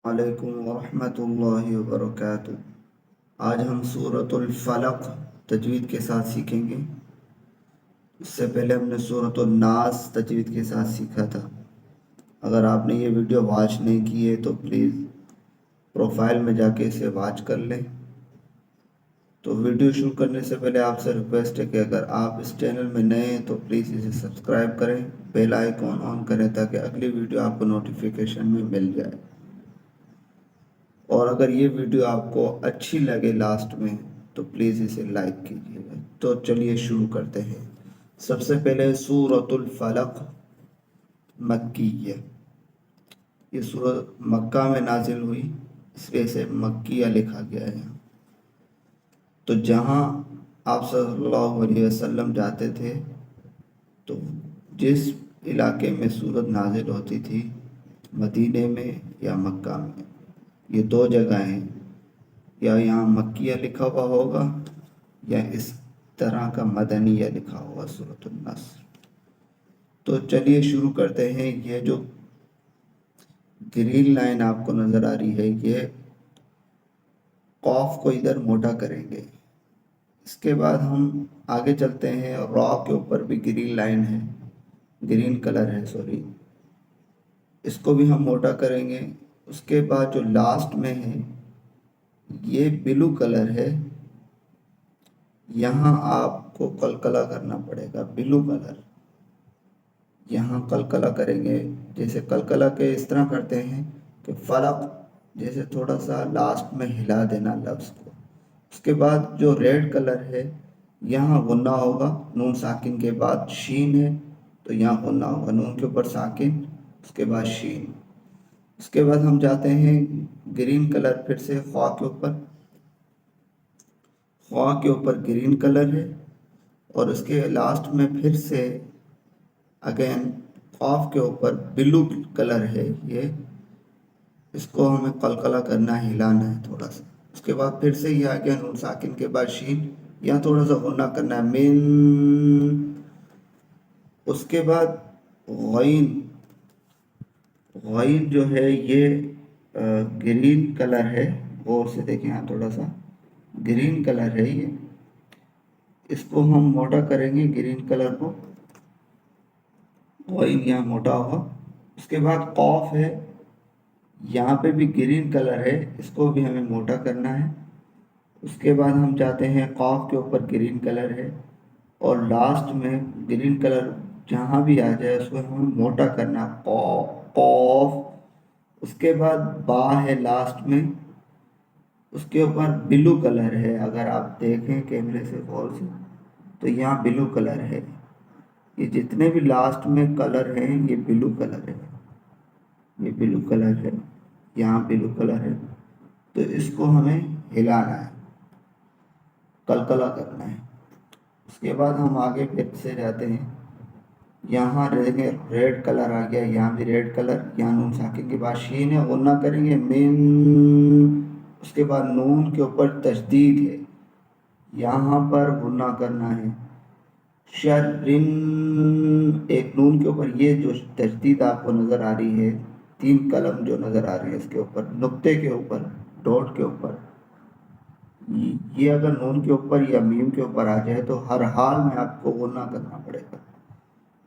علیکم ورحمۃ اللہ وبرکاتہ۔ آج ہم سورۃ الفلق تجوید کے ساتھ سیکھیں گے۔ اس سے پہلے ہم نے سورۃ الناس تجوید کے ساتھ سیکھا تھا۔ اگر آپ نے یہ ویڈیو واچ نہیں کی ہے تو پلیز پروفائل میں جا کے اسے واچ کر لیں۔ تو ویڈیو شروع کرنے سے پہلے آپ سے ریکویسٹ ہے کہ اگر آپ اس چینل میں نئے ہیں تو پلیز اسے سبسکرائب کریں، بیل آئیکن آن کریں تاکہ اگلی ویڈیو آپ کو نوٹیفیکیشن میں مل جائے۔ اور اگر یہ ویڈیو آپ کو اچھی لگے لاسٹ میں تو پلیز اسے لائک کیجیے گا۔ تو چلیے شروع کرتے ہیں۔ سب سے پہلے سورۃ الفلق مکیہ، یہ سورۃ مکہ میں نازل ہوئی، اس لیے اسے مکیہ لکھا گیا ہے۔ تو جہاں آپ صلی اللہ علیہ وسلم جاتے تھے تو جس علاقے میں سورت نازل ہوتی تھی، مدینے میں یا مکہ میں، یہ دو جگہ ہیں، یا یہاں مکیہ لکھا ہوا ہوگا یا اس طرح کا مدنیہ لکھا ہوگا سورۃ النصر۔ تو چلیے شروع کرتے ہیں۔ یہ جو گرین لائن آپ کو نظر آ رہی ہے، یہ قاف کو ادھر موٹا کریں گے۔ اس کے بعد ہم آگے چلتے ہیں، را کے اوپر بھی گرین لائن ہے، گرین کلر ہے، سوری، اس کو بھی ہم موٹا کریں گے۔ اس کے بعد جو لاسٹ میں ہے یہ بلو کلر ہے، یہاں آپ کو قلقلہ کرنا پڑے گا، بلو کلر یہاں قلقلہ کریں گے۔ جیسے قلقلہ کے اس طرح کرتے ہیں کہ فلق جیسے تھوڑا سا لاسٹ میں ہلا دینا لفظ کو۔ اس کے بعد جو ریڈ کلر ہے یہاں غنہ ہوگا، نون ساکن کے بعد شین ہے تو یہاں غنہ ہوگا، نون کے اوپر ساکن، اس کے بعد شین۔ اس کے بعد ہم جاتے ہیں گرین کلر، پھر سے خواہ کے اوپر، خواہ کے اوپر گرین کلر ہے، اور اس کے لاسٹ میں پھر سے اگین قاف کے اوپر بلو کلر ہے، یہ اس کو ہمیں قلقلہ کرنا ہے، ہلانا ہے تھوڑا سا۔ اس کے بعد پھر سے یہ اگین نون ساکن کے بعد شین، یہاں تھوڑا سا غنہ کرنا ہے، من۔ اس کے بعد غین، غین جو ہے یہ گرین کلر ہے، غور سے دیکھیں یہاں تھوڑا سا گرین کلر ہے یہ، اس کو ہم موٹا کریں گے، گرین کلر کو، غین یہاں موٹا ہوگا۔ اس کے بعد قاف ہے، یہاں پہ بھی گرین کلر ہے، اس کو بھی ہمیں موٹا کرنا ہے۔ اس کے بعد ہم چاہتے ہیں قاف کے اوپر گرین کلر ہے، اور لاسٹ میں گرین کلر جہاں بھی آ جائے اس کو ہمیں موٹا کرنا، قاف۔ اس کے بعد با ہے لاسٹ میں، اس کے اوپر بلو کلر ہے، اگر آپ دیکھیں کیمرے سے غور سے تو یہاں بلو کلر ہے، یہ جتنے بھی لاسٹ میں کلر ہیں یہ بلو کلر ہے، یہ بلو کلر ہے، یہاں بلو کلر ہے، تو اس کو ہمیں ہلانا ہے، قلقلہ کرنا ہے۔ اس کے بعد ہم آگے پھر سے جاتے ہیں، یہاں ریڈ کلر آ گیا، یہاں بھی ریڈ کلر، یہاں نون ساکن کے بعد شین ہے، غنہ کریں گے، من۔ اس کے بعد نون کے اوپر تشدید ہے، یہاں پر غنہ کرنا ہے، شرن۔ ایک نون کے اوپر یہ جو تشدید آپ کو نظر آ رہی ہے، تین قلم جو نظر آ رہی ہے اس کے اوپر، نقطے کے اوپر، ڈاٹ کے اوپر، یہ اگر نون کے اوپر یا میم کے اوپر آ جائے تو ہر حال میں آپ کو غنہ کرنا پڑے گا۔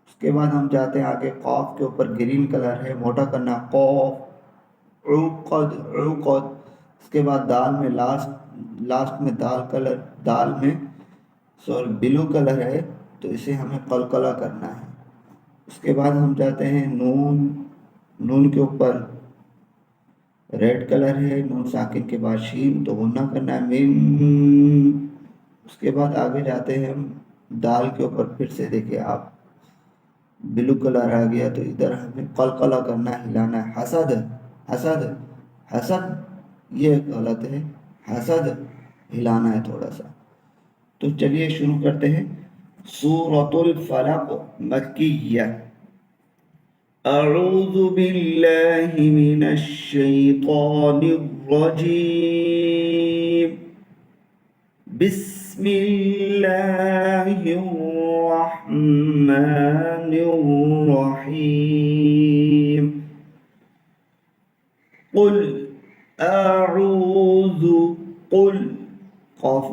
اس کے بعد ہم جاتے ہیں آگے، قاف کے اوپر گرین کلر ہے، موٹا کرنا، قاف، عقد، عقد۔ اس کے بعد دال میں لاسٹ میں دال کلر، دال میں سوری بلو کلر ہے تو اسے ہمیں قلقلہ کرنا ہے۔ اس کے بعد ہم جاتے ہیں نون، نون کے اوپر ریڈ کلر ہے، نون ساکن کے بعد شین تو غنہ کرنا ہے، من۔ اس کے بعد آگے جاتے ہیں ہم دال کے اوپر، پھر سے دیکھیں آپ بلو کلر آ گیا تو ادھر ہمیں قلقلہ کرنا ہے، ہلانا ہے، حسد، حسد، حسد، یہ غلط ہے، حسد، ہلانا ہے تھوڑا سا۔ تو چلیے شروع کرتے ہیں۔ سورۃ الفلق مکیہ، اعوذ باللہ من الشیطان الرجیم، بسم اللہ الرحمن الرحیم، قل أعوذ قل قاف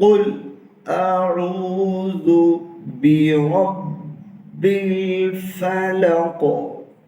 قل أعوذ برب الفلق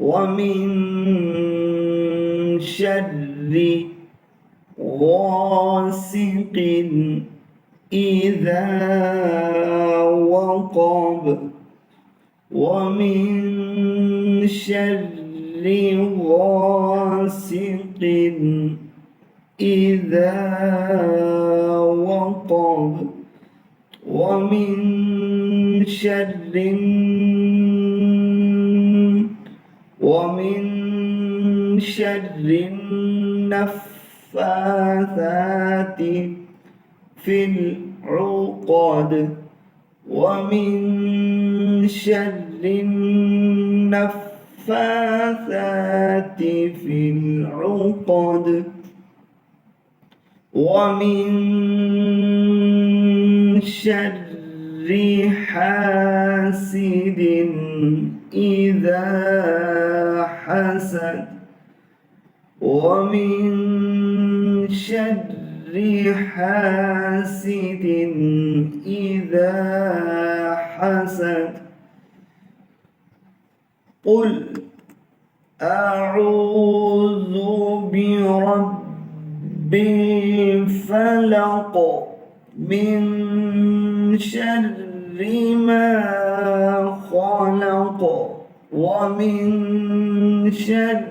ومن شر غاسق إذا وقب ومن شر غاسق إذا وقب ومن شر النفاثات في العقد ومن شر النفاثات في العقد ومن شر حاسد إذا حسد ومن شر حاسد إذا حسد قل أعوذ برب الفلق من شر ما خلق ومن شر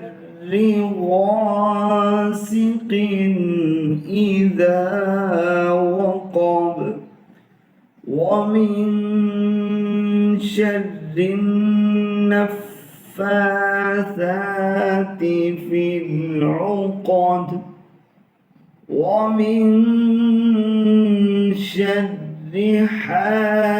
غاسق إذا وقب ومن شر النفاثات في العقد ومن شر حاسد